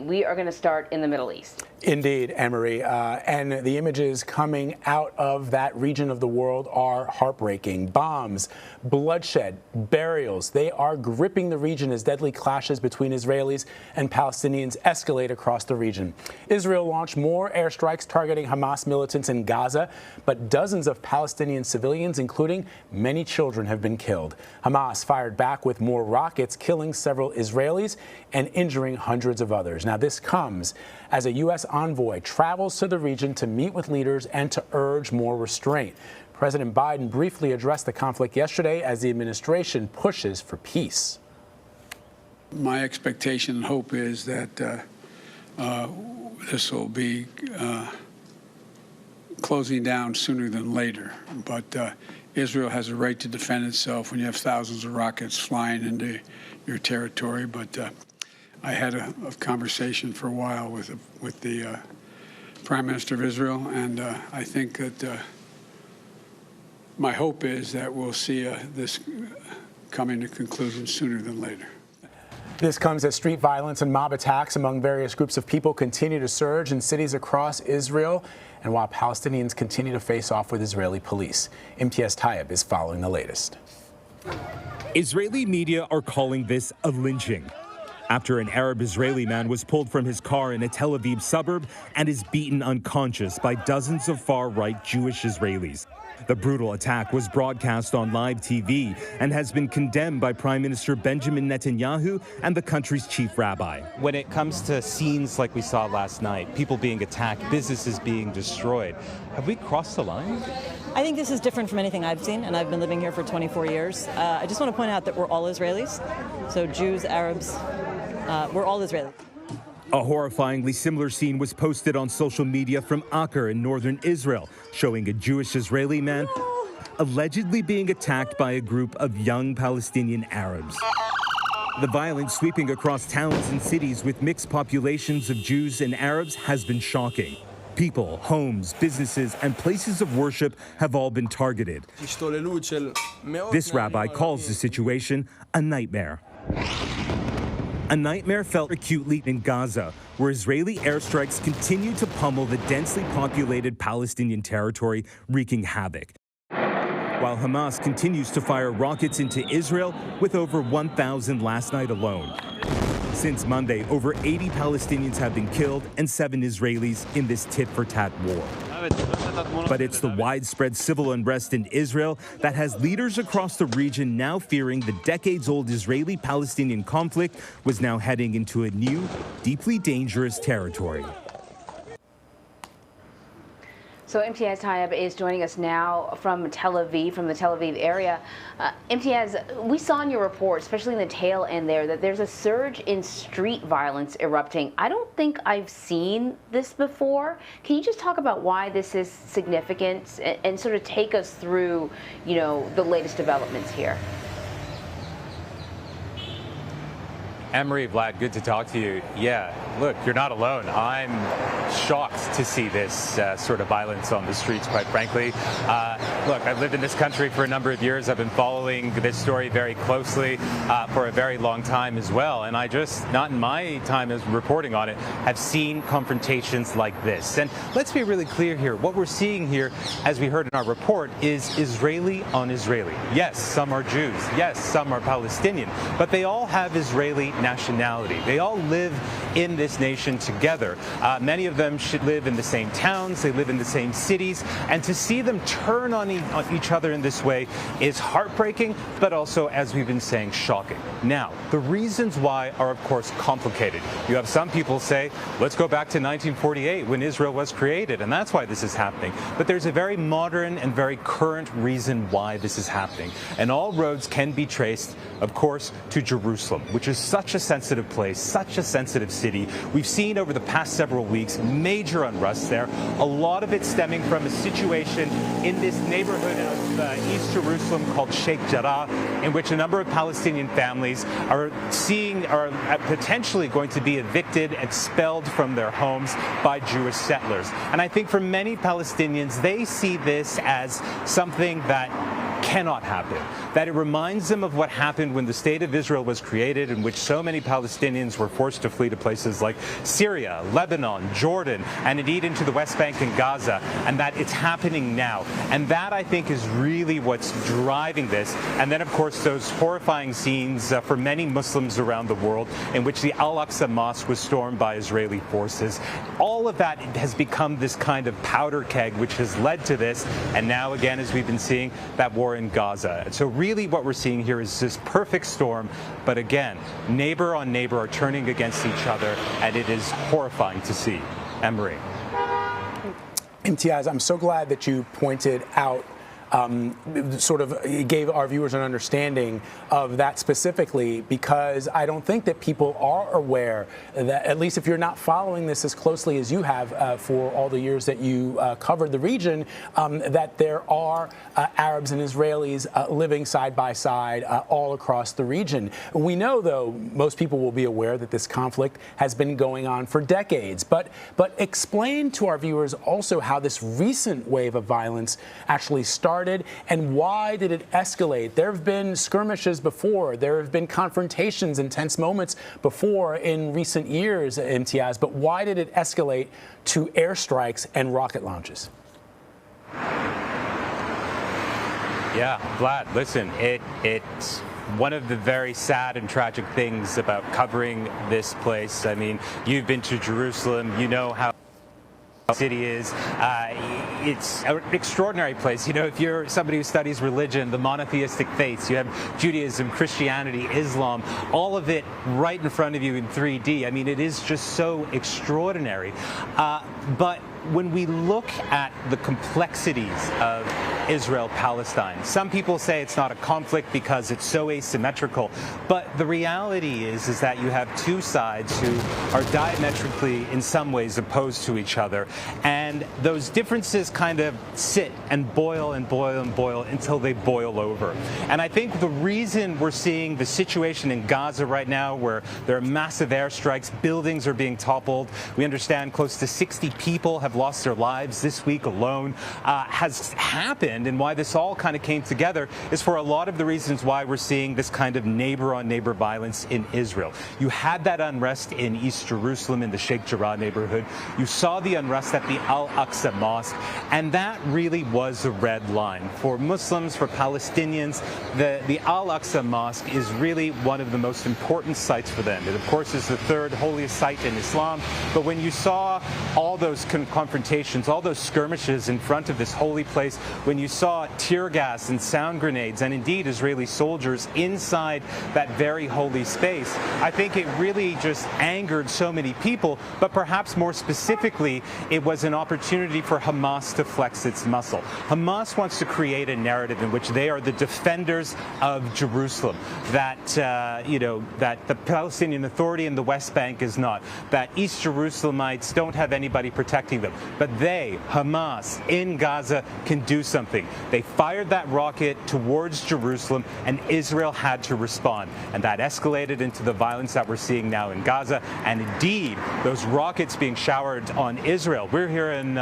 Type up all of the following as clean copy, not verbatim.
We are going to start in the Middle East. Indeed, Anne-Marie. And the images coming out of that region of the world are heartbreaking. Bombs, bloodshed, burials. They are gripping the region as deadly clashes between Israelis and Palestinians escalate across the region. Israel launched more airstrikes targeting Hamas militants in Gaza, but dozens of Palestinian civilians, including many children, have been killed. Hamas fired back with more rockets, killing several Israelis and injuring hundreds of others. Now, this comes as a U.S. envoy travels to the region to meet with leaders and to urge more restraint. President Biden briefly addressed the conflict yesterday as the administration pushes for peace. My expectation and hope is that this will be closing down sooner than later. But Israel has a right to defend itself when you have thousands of rockets flying into your territory. But I had a conversation for a while with the Prime Minister of Israel, and I think that my hope is that we'll see this coming to conclusion sooner than later. This comes as street violence and mob attacks among various groups of people continue to surge in cities across Israel, and while Palestinians continue to face off with Israeli police. Imtiaz Tyab is following the latest. Israeli media are calling this a lynching after an Arab Israeli man was pulled from his car in a Tel Aviv suburb and is beaten unconscious by dozens of far-right Jewish Israelis. The brutal attack was broadcast on live TV and has been condemned by Prime Minister Benjamin Netanyahu and the country's chief rabbi. When it comes to scenes like we saw last night, people being attacked, businesses being destroyed, have we crossed the line? I think this is different from anything I've seen, and I've been living here for 24 years. I just want to point out that we're all Israelis, so Jews, Arabs, we're all Israeli. A horrifyingly similar scene was posted on social media from Acre in northern Israel, showing a Jewish Israeli man allegedly being attacked by a group of young Palestinian Arabs. The violence sweeping across towns and cities with mixed populations of Jews and Arabs has been shocking. People, homes, businesses, and places of worship have all been targeted. This rabbi calls the situation a nightmare. A nightmare felt acutely in Gaza, where Israeli airstrikes continue to pummel the densely populated Palestinian territory, wreaking havoc, while Hamas continues to fire rockets into Israel, with over 1,000 last night alone. Since Monday, over 80 Palestinians have been killed and 7 Israelis in this tit-for-tat war. But it's the widespread civil unrest in Israel that has leaders across the region now fearing the decades-old Israeli-Palestinian conflict was now heading into a new, deeply dangerous territory. So Imtiaz Tyab is joining us now from Tel Aviv, from the Tel Aviv area. Imtiaz, we saw in your report, especially in the tail end there, that there's a surge in street violence erupting. I don't think I've seen this before. Can you just talk about why this is significant and sort of take us through, you know, the latest developments here? Anne-Marie, Vlad, good to talk to you. Yeah, look, you're not alone. I'm shocked to see this sort of violence on the streets, quite frankly. Look, I've lived in this country for a number of years. I've been following this story very closely for a very long time as well. And I just, not in my time as reporting on it, have seen confrontations like this. And let's be really clear here. What we're seeing here, as we heard in our report, is Israeli on Israeli. Yes, some are Jews. Yes, some are Palestinian. But they all have Israeli nationality. They all live in this nation together. Many of them should live in the same towns. They live in the same cities. And to see them turn on each other in this way is heartbreaking, but also, as we've been saying, shocking. Now, the reasons why are, of course, complicated. You have some people say, let's go back to 1948 when Israel was created, and that's why this is happening. But there's a very modern and very current reason why this is happening. And all roads can be traced, of course, to Jerusalem, which is such a sensitive place, such a sensitive city. We've seen over the past several weeks major unrest there, a lot of it stemming from a situation in this neighborhood of East Jerusalem called Sheikh Jarrah, in which a number of Palestinian families are potentially going to be evicted, expelled from their homes by Jewish settlers. And I think for many Palestinians, they see this as something that cannot happen, that it reminds them of what happened when the State of Israel was created, in which so many Palestinians were forced to flee to places like Syria, Lebanon, Jordan, and indeed into the West Bank and Gaza, and that it's happening now. And that, I think, is really what's driving this. And then, of course, those horrifying scenes for many Muslims around the world in which the Al-Aqsa Mosque was stormed by Israeli forces. All of that has become this kind of powder keg which has led to this, and now again, as we've been seeing, that war in Gaza. And so really what we're seeing here is this perfect storm, but again, neighbor on neighbor are turning against each other, and it is horrifying to see. Emery. Imtiaz, I'm so glad that you pointed out sort of gave our viewers an understanding of that specifically, because I don't think that people are aware that, at least if you're not following this as closely as you have for all the years that you covered the region, that there are Arabs and Israelis living side by side all across the region. We know, though, most people will be aware that this conflict has been going on for decades. But explain to our viewers also how this recent wave of violence actually started, and why did it escalate? There have been skirmishes before. There have been confrontations and tense moments before in recent years, Imtiaz, but why did it escalate to airstrikes and rocket launches? Yeah, Vlad, listen, it's one of the very sad and tragic things about covering this place. I mean, you've been to Jerusalem, you know how city is. It's an extraordinary place. You know, if you're somebody who studies religion, the monotheistic faiths, you have Judaism, Christianity, Islam, all of it right in front of you in 3D. I mean, it is just so extraordinary. But when we look at the complexities of Israel-Palestine, some people say it's not a conflict because it's so asymmetrical, but the reality is that you have two sides who are diametrically, in some ways, opposed to each other, and those differences kind of sit and boil and boil and boil until they boil over. And I think the reason we're seeing the situation in Gaza right now, where there are massive airstrikes, buildings are being toppled, we understand close to 60 people have lost their lives this week alone, has happened, and why this all kind of came together is for a lot of the reasons why we're seeing this kind of neighbor-on-neighbor violence in Israel. You had that unrest in East Jerusalem in the Sheikh Jarrah neighborhood. You saw the unrest at the Al-Aqsa Mosque, and that really was a red line. For Muslims, for Palestinians, the Al-Aqsa Mosque is really one of the most important sites for them. It, of course, is the third holiest site in Islam, but when you saw all those confrontations, all those skirmishes in front of this holy place, when you saw tear gas and sound grenades and indeed Israeli soldiers inside that very holy space, I think it really just angered so many people, but perhaps more specifically, it was an opportunity for Hamas to flex its muscle. Hamas wants to create a narrative in which they are the defenders of Jerusalem, that, that the Palestinian Authority in the West Bank is not, that East Jerusalemites don't have anybody protecting them. But they, Hamas, in Gaza, can do something. They fired that rocket towards Jerusalem, and Israel had to respond. And that escalated into the violence that we're seeing now in Gaza. And indeed, those rockets being showered on Israel. We're here in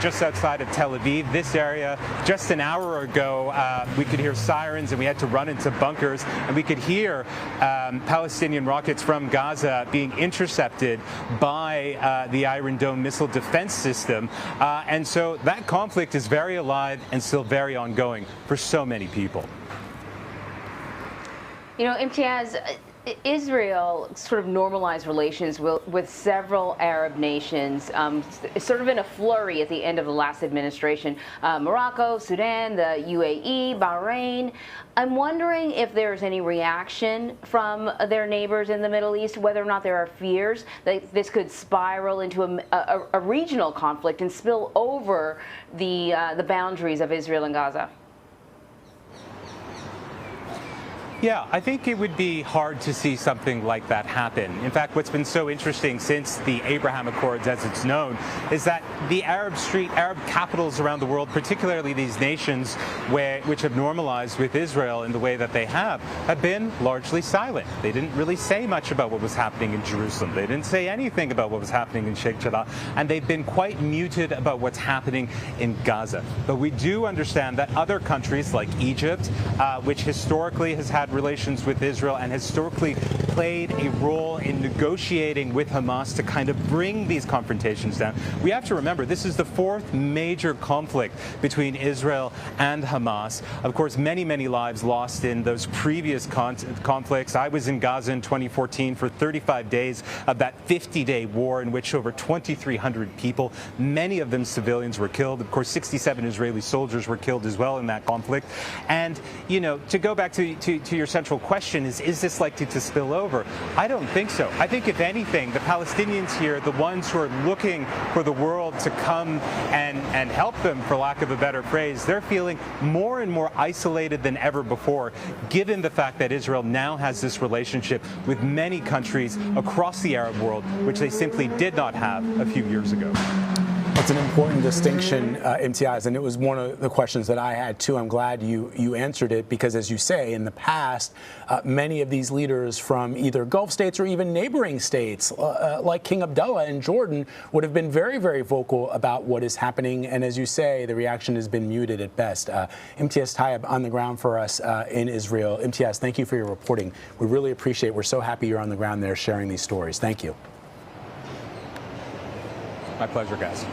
just outside of Tel Aviv, this area. Just an hour ago, we could hear sirens, and we had to run into bunkers, and we could hear Palestinian rockets from Gaza being intercepted by the Iron Dome missile defense system. And so that conflict is very alive and still very ongoing for so many people. You know, Imtiaz, Israel sort of normalized relations with several Arab nations, sort of in a flurry at the end of the last administration. Morocco, Sudan, the UAE, Bahrain. I'm wondering if there's any reaction from their neighbors in the Middle East, whether or not there are fears that this could spiral into a regional conflict and spill over the boundaries of Israel and Gaza. Yeah, I think it would be hard to see something like that happen. In fact, what's been so interesting since the Abraham Accords, as it's known, is that the Arab capitals around the world, particularly these nations which have normalized with Israel in the way that they have been largely silent. They didn't really say much about what was happening in Jerusalem. They didn't say anything about what was happening in Sheikh Jarrah, and they've been quite muted about what's happening in Gaza. But we do understand that other countries like Egypt, which historically has had relations with Israel and historically played a role in negotiating with Hamas to kind of bring these confrontations down. We have to remember this is the fourth major conflict between Israel and Hamas. Of course, many, many lives lost in those previous conflicts. I was in Gaza in 2014 for 35 days of that 50-day war in which over 2,300 people, many of them civilians, were killed. Of course, 67 Israeli soldiers were killed as well in that conflict. And, you know, to go back to your central question is this likely to spill over? I don't think so. I think if anything, the Palestinians here, the ones who are looking for the world to come and help them, for lack of a better phrase, they're feeling more and more isolated than ever before, given the fact that Israel now has this relationship with many countries across the Arab world, which they simply did not have a few years ago. It's an important distinction, Imtiaz, and it was one of the questions that I had too. I'm glad you answered it because, as you say, in the past, many of these leaders from either Gulf states or even neighboring states, like King Abdullah in Jordan, would have been very, very vocal about what is happening. And as you say, the reaction has been muted at best. Imtiaz Tyab on the ground for us in Israel. Imtiaz, thank you for your reporting. We really appreciate it. We're so happy you're on the ground there sharing these stories. Thank you. My pleasure, guys.